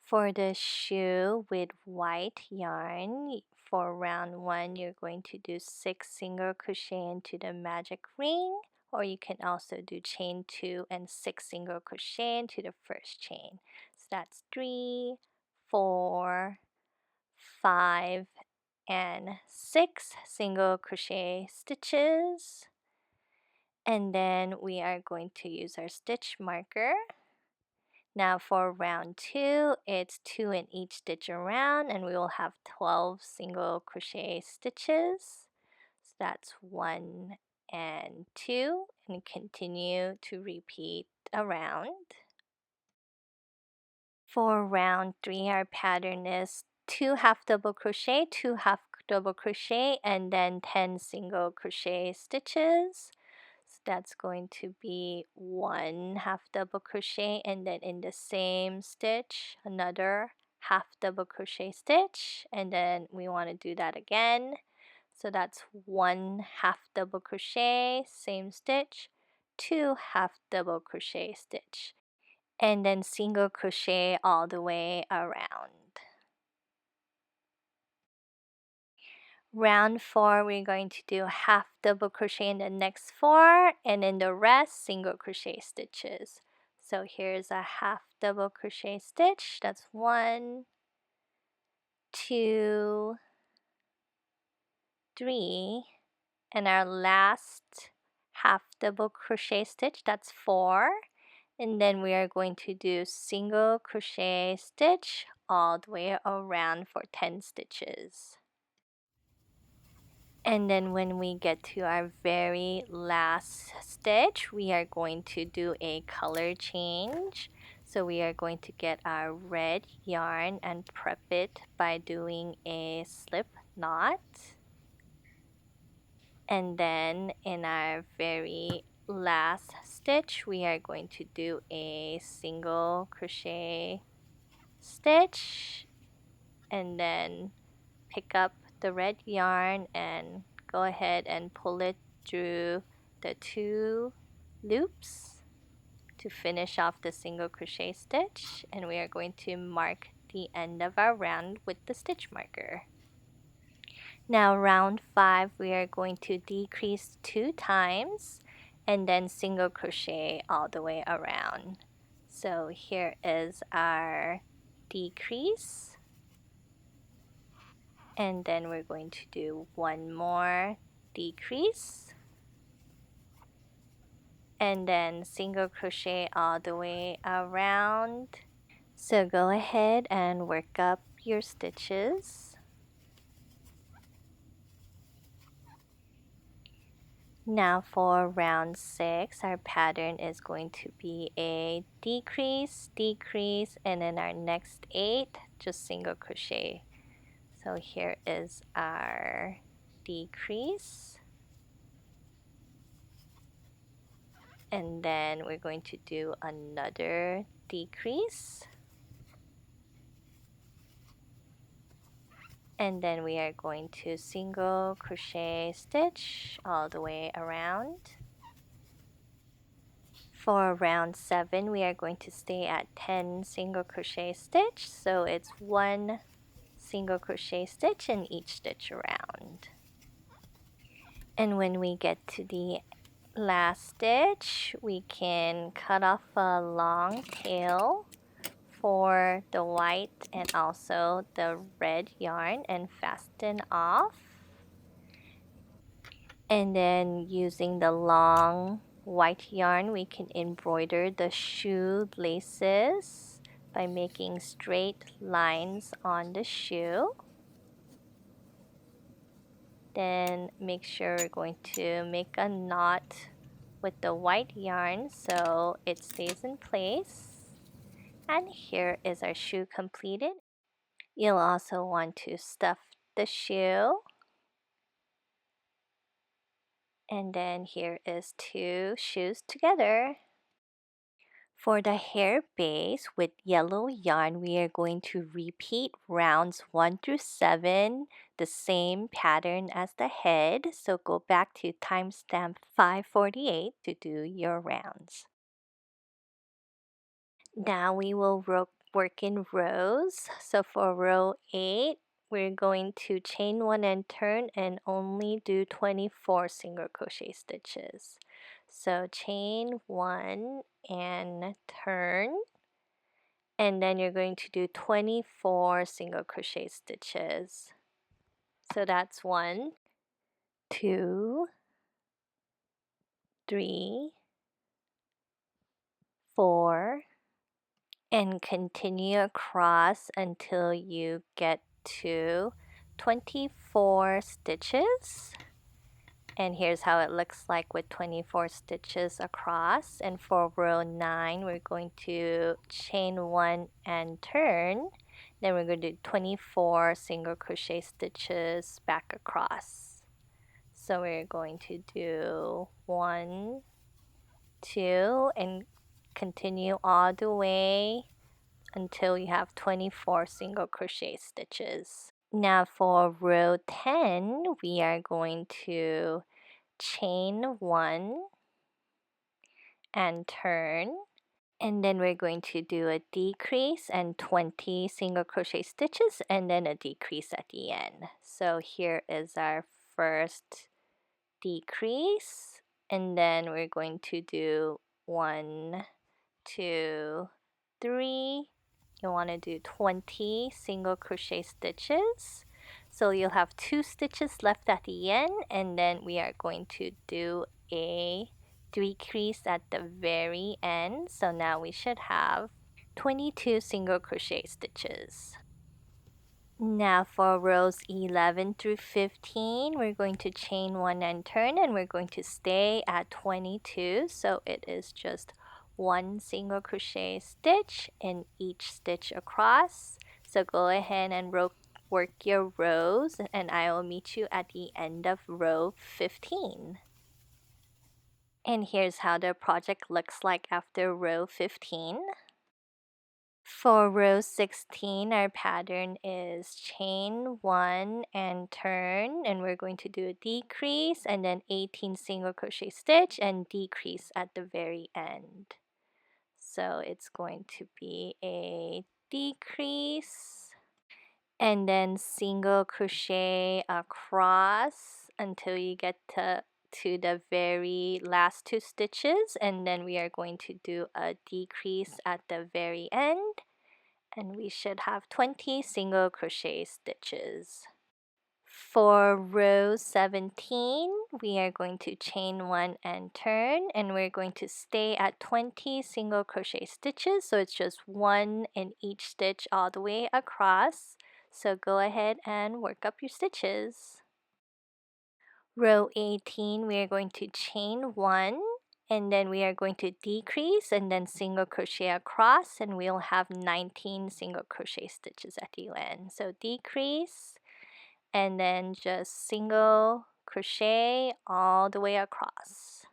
For the shoe with white yarn, for round 1 you're going to do 6 single crochet into the magic ring, or you can also do chain 2 and 6 single crochet into the first chain. So that's 3, 4, 5, and 6 single crochet stitches, and then we are going to use our stitch marker. Now for round 2, it's 2 in each stitch around, and we will have 12 single crochet stitches. So that's 1 and 2, and continue to repeat around. For round 3, our pattern is 2 half double crochet, 2 half double crochet, and then 10 single crochet stitches. So that's going to be 1 half double crochet, and then in the same stitch another half double crochet stitch, and then we want to do that again. So that's 1 half double crochet, same stitch, 2 half double crochet stitch, and then single crochet all the way around. Round 4, we're going to do half double crochet in the next 4, and then the rest single crochet stitches. So here's a half double crochet stitch. That's 1, 2, 3, and our last half double crochet stitch, that's 4, and then we are going to do single crochet stitch all the way around for 10 stitches. And then when we get to our very last stitch, we are going to do a color change. So we are going to get our red yarn and prep it by doing a slip knot. And then in our very last stitch, we are going to do a single crochet stitch, and then pick up the red yarn and go ahead and pull it through the 2 loops to finish off the single crochet stitch, and we are going to mark the end of our round with the stitch marker. Now round 5, we are going to decrease 2 times and then single crochet all the way around. So here is our decrease, and then we're going to do 1 more decrease, and then single crochet all the way around. So go ahead and work up your stitches. Now for round 6, our pattern is going to be a decrease, decrease, and then our next 8, just single crochet. So here is our decrease, and then we're going to do another decrease, and then we are going to single crochet stitch all the way around. For round 7, we are going to stay at 10 single crochet stitch, so it's 1 single crochet stitch in each stitch around. And when we get to the last stitch, we can cut off a long tail for the white and also the red yarn and fasten off. And then using the long white yarn, we can embroider the shoe laces by making straight lines on the shoe. Then make sure we're going to make a knot with the white yarn so it stays in place. And here is our shoe completed. You'll also want to stuff the shoe. And then here is 2 shoes together. For the hair base with yellow yarn, we are going to repeat rounds 1 through 7, the same pattern as the head. So go back to timestamp 548 to do your rounds. Now we will work in rows. So for row 8, we're going to chain 1 and turn and only do 24 single crochet stitches. So chain 1 and turn, and then you're going to do 24 single crochet stitches. So that's 1, 2, 3, 4, and continue across until you get to 24 stitches. And here's how it looks like with 24 stitches across. And for row 9, we're going to chain 1 and turn. Then we're going to do 24 single crochet stitches back across. So we're going to do 1, 2, and continue all the way until you have 24 single crochet stitches. Now for row 10, we are going to chain 1 and turn, and then we're going to do a decrease and 20 single crochet stitches and then a decrease at the end. So here is our first decrease, and then we're going to do 1, 2, 3. You want to do 20 single crochet stitches. So you'll have 2 stitches left at the end, and then we are going to do a decrease at the very end. So now we should have 22 single crochet stitches. Now for rows 11 through 15, we're going to chain 1 and turn, and we're going to stay at 22. So it is just 1 single crochet stitch in each stitch across. So go ahead and work your rows, and I will meet you at the end of row 15. And here's how the project looks like after row 15. For row 16, our pattern is chain 1 and turn, and we're going to do a decrease and then 18 single crochet stitch and decrease at the very end. So it's going to be a decrease and then single crochet across until you get to the very last 2 stitches, and then we are going to do a decrease at the very end, and we should have 20 single crochet stitches. For row 17, we are going to chain 1 and turn, and we're going to stay at 20 single crochet stitches, so it's just 1 in each stitch all the way across. So go ahead and work up your stitches. Row 18, we are going to chain 1, and then we are going to decrease and then single crochet across, and we'll have 19 single crochet stitches at the end. So decrease and then just single crochet all the way across.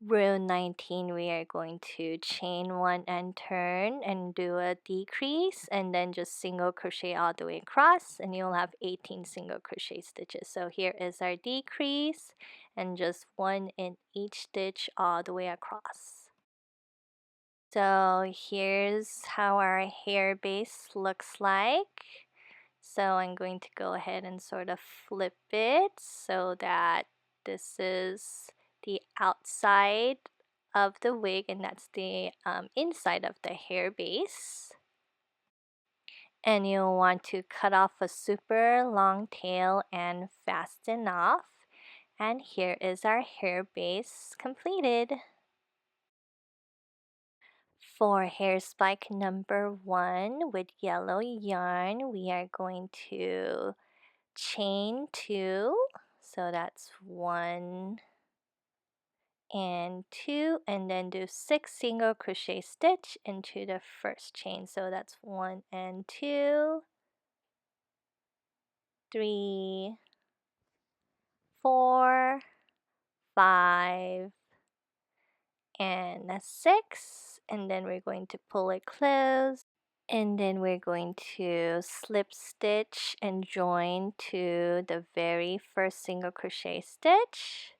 Row 19, we are going to chain 1 and turn and do a decrease and then just single crochet all the way across, and you'll have 18 single crochet stitches. So here is our decrease and just 1 in each stitch all the way across. So here's how our hair base looks like. So I'm going to go ahead and sort of flip it so that this is the outside of the wig, and that's the inside of the hair base. And you'll want to cut off a super long tail and fasten off. And here is our hair base completed. For hair spike number 1 with yellow yarn, we are going to chain 2, so that's 1 and 2, and then do 6 single crochet stitch into the first chain, so that's 1 and 2, 3, 4, 5, and 6, and then we're going to pull it close. And then we're going to slip stitch and join to the very first single crochet stitch.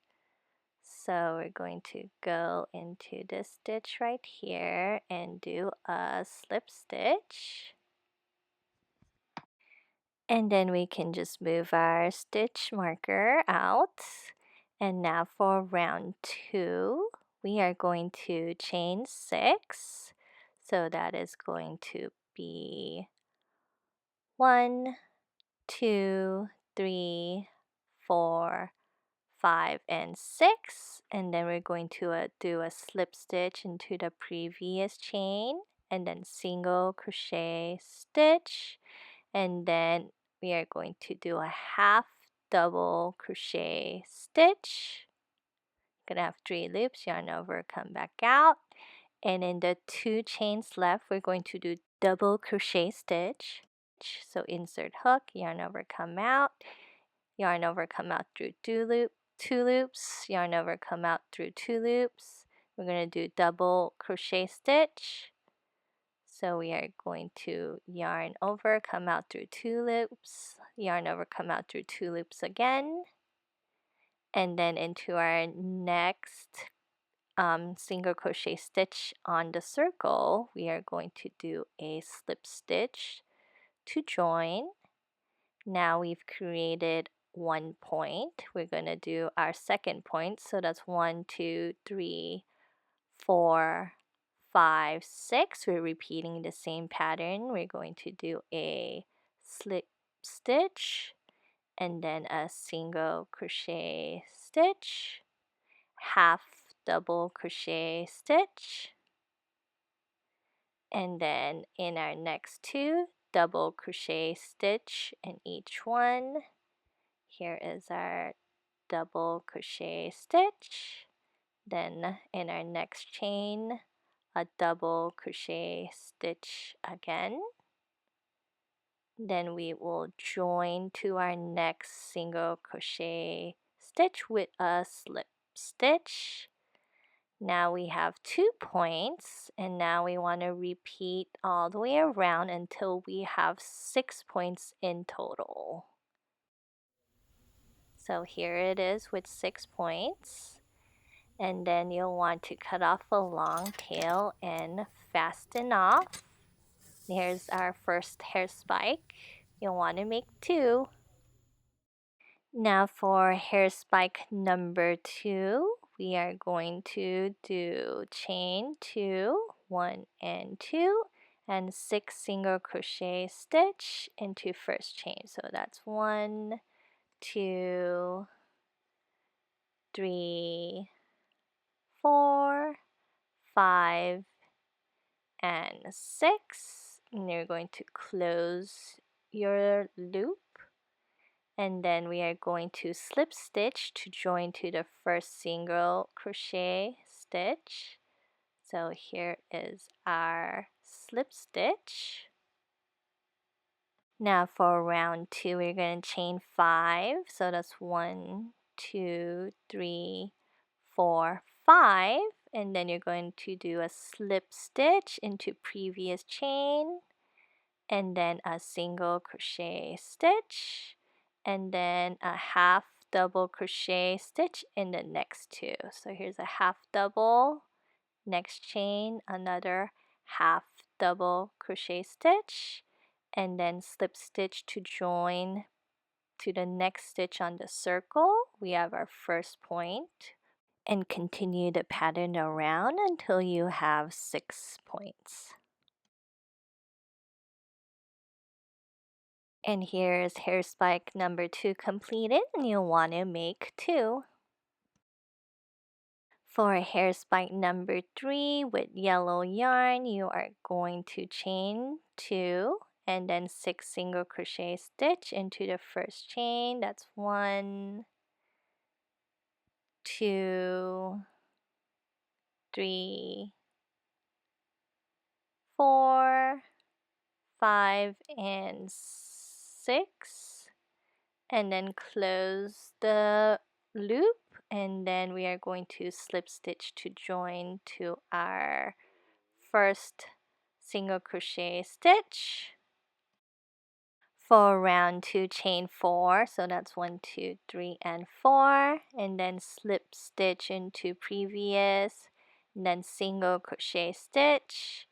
So we're going to go into this stitch right here and do a slip stitch. And then we can just move our stitch marker out. And now for round 2, we are going to chain 6. So that is going to be 1, 2, 3, 4, 5, and 6, and then we're going to do a slip stitch into the previous chain and then single crochet stitch, and then we are going to do a half double crochet stitch. Gonna have 3 loops, yarn over, come back out, and in the 2 chains left we're going to do double crochet stitch. So insert hook, yarn over, come out, yarn over, come out through 2 loops, yarn over, come out through 2 loops. We're going to do double crochet stitch. So we are going to yarn over, come out through 2 loops, yarn over, come out through 2 loops again, and then into our next single crochet stitch on the circle, we are going to do a slip stitch to join. Now we've created 1 point. We're going to do our second point. So that's 1, 2, 3, 4, 5, 6. We're repeating the same pattern. We're going to do a slip stitch and then a single crochet stitch, half double crochet stitch, and then in our next 2, double crochet stitch in each one. Here is our double crochet stitch. Then in our next chain, a double crochet stitch again. Then we will join to our next single crochet stitch with a slip stitch. Now we have 2 points, and now we want to repeat all the way around until we have 6 points in total. So here it is with 6 points, and then you'll want to cut off a long tail and fasten off. Here's our first hair spike. You'll want to make 2. Now for hair spike number 2, we are going to do chain 2, 1 and 2, and 6 single crochet stitch into first chain. So that's 1, 2, 3, 4, 5, and 6. And you're going to close your loop. And then we are going to slip stitch to join to the first single crochet stitch. So here is our slip stitch. Now for round 2, we're going to chain 5. So that's 1, 2, 3, 4, 5. And then you're going to do a slip stitch into previous chain, and then a single crochet stitch, and then a half double crochet stitch in the next 2. So here's a half double, next chain, another half double crochet stitch, and then slip stitch to join to the next stitch on the circle. We have our first point, and continue the pattern around until you have 6 points. And here's hair spike number 2 completed, and you'll want to make 2. For hair spike number 3 with yellow yarn, you are going to chain 2 and then 6 single crochet stitch into the first chain. That's 1, 2, 3, 4, 5, and 6. And then close the loop, and then we are going to slip stitch to join to our first single crochet stitch. For round 2, chain 4, so that's 1, 2, 3, and 4, and then slip stitch into previous, and then single crochet stitch,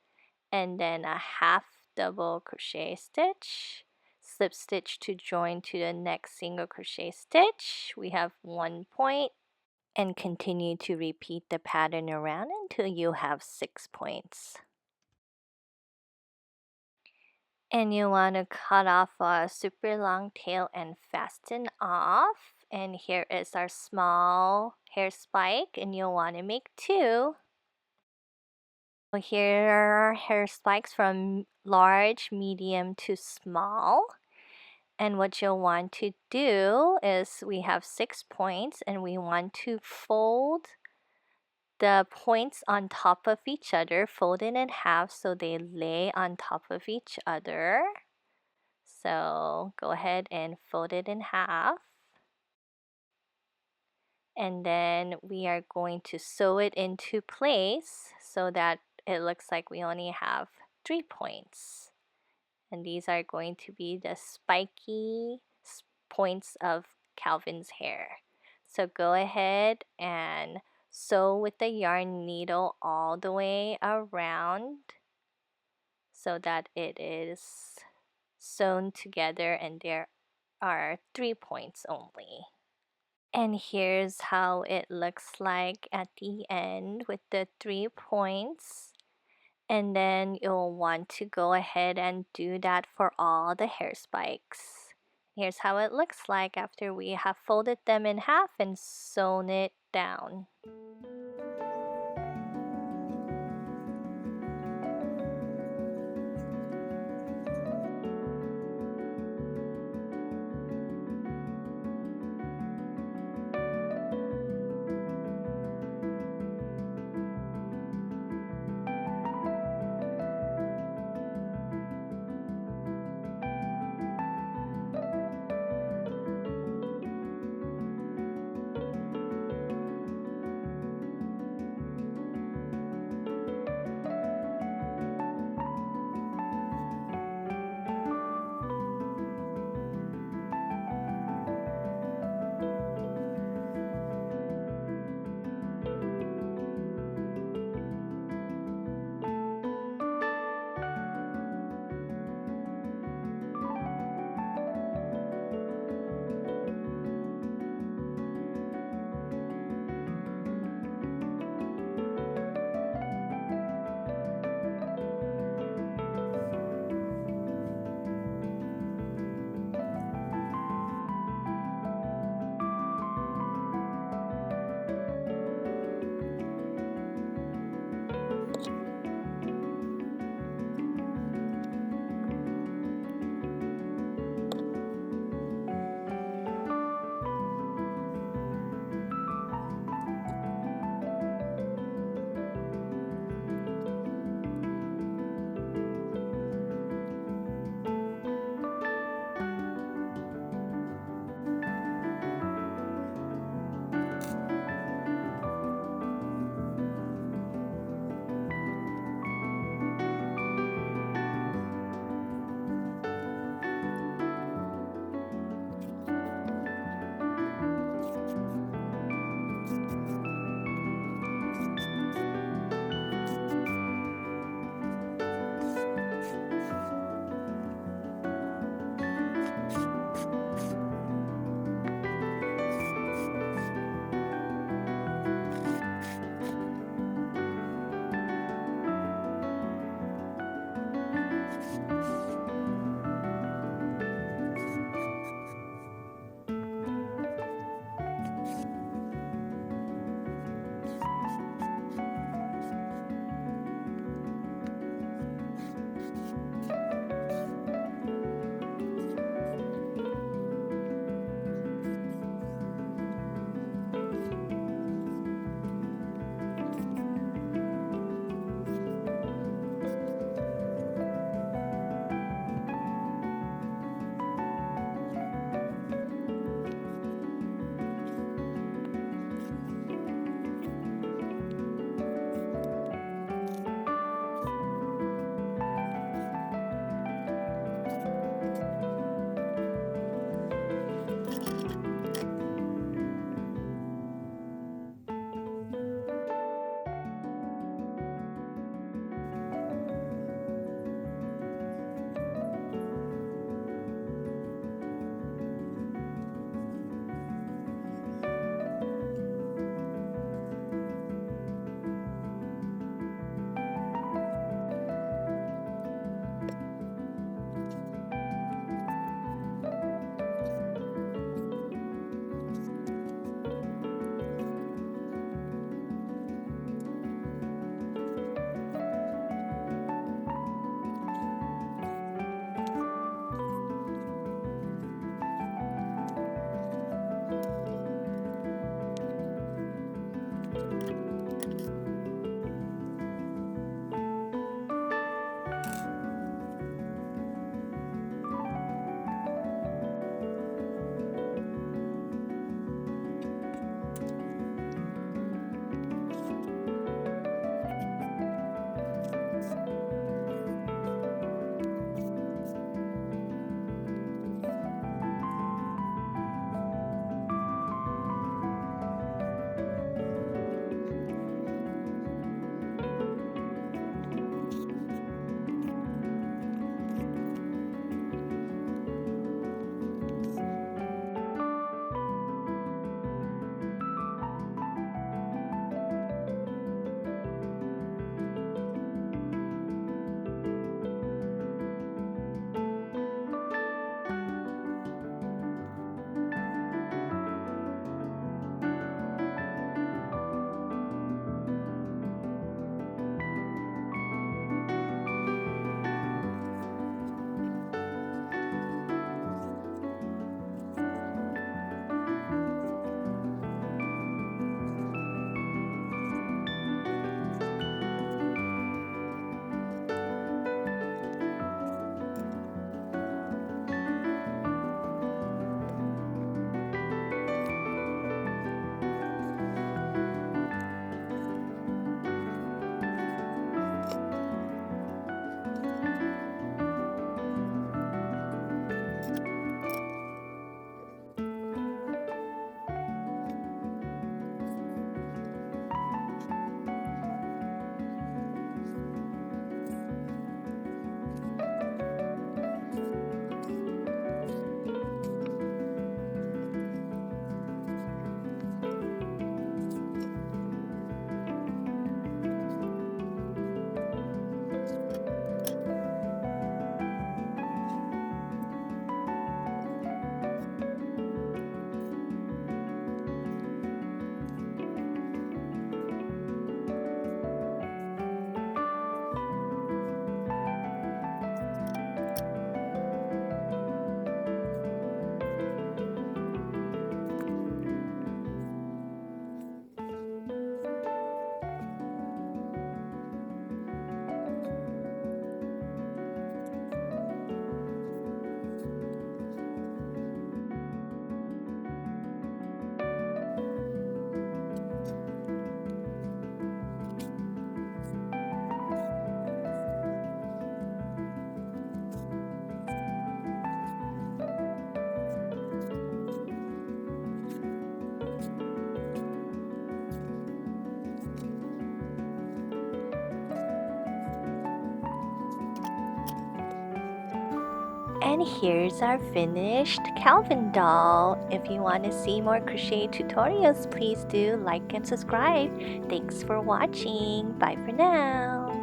and then a half double crochet stitch, slip stitch to join to the next single crochet stitch. We have 1 point, and continue to repeat the pattern around until you have 6 points. And you want to cut off a super long tail and fasten off. And here is our small hair spike, and you'll want to make 2. Here are hair spikes from large, medium to small. And what you'll want to do is we have 6 points, and we want to fold the points on top of each other, fold it in half so they lay on top of each other. So go ahead and fold it in half. And then we are going to sew it into place so that it looks like we only have 3 points. And these are going to be the spiky points of Calvin's hair. So go ahead and sew with the yarn needle all the way around so that it is sewn together and there are 3 points only. And here's how it looks like at the end with the 3 points. And then you'll want to go ahead and do that for all the hair spikes. Here's how it looks like after we have folded them in half and sewn it down. And here's our finished Calvin doll. If you want to see more crochet tutorials, please do like and subscribe. Thanks for watching. Bye for now.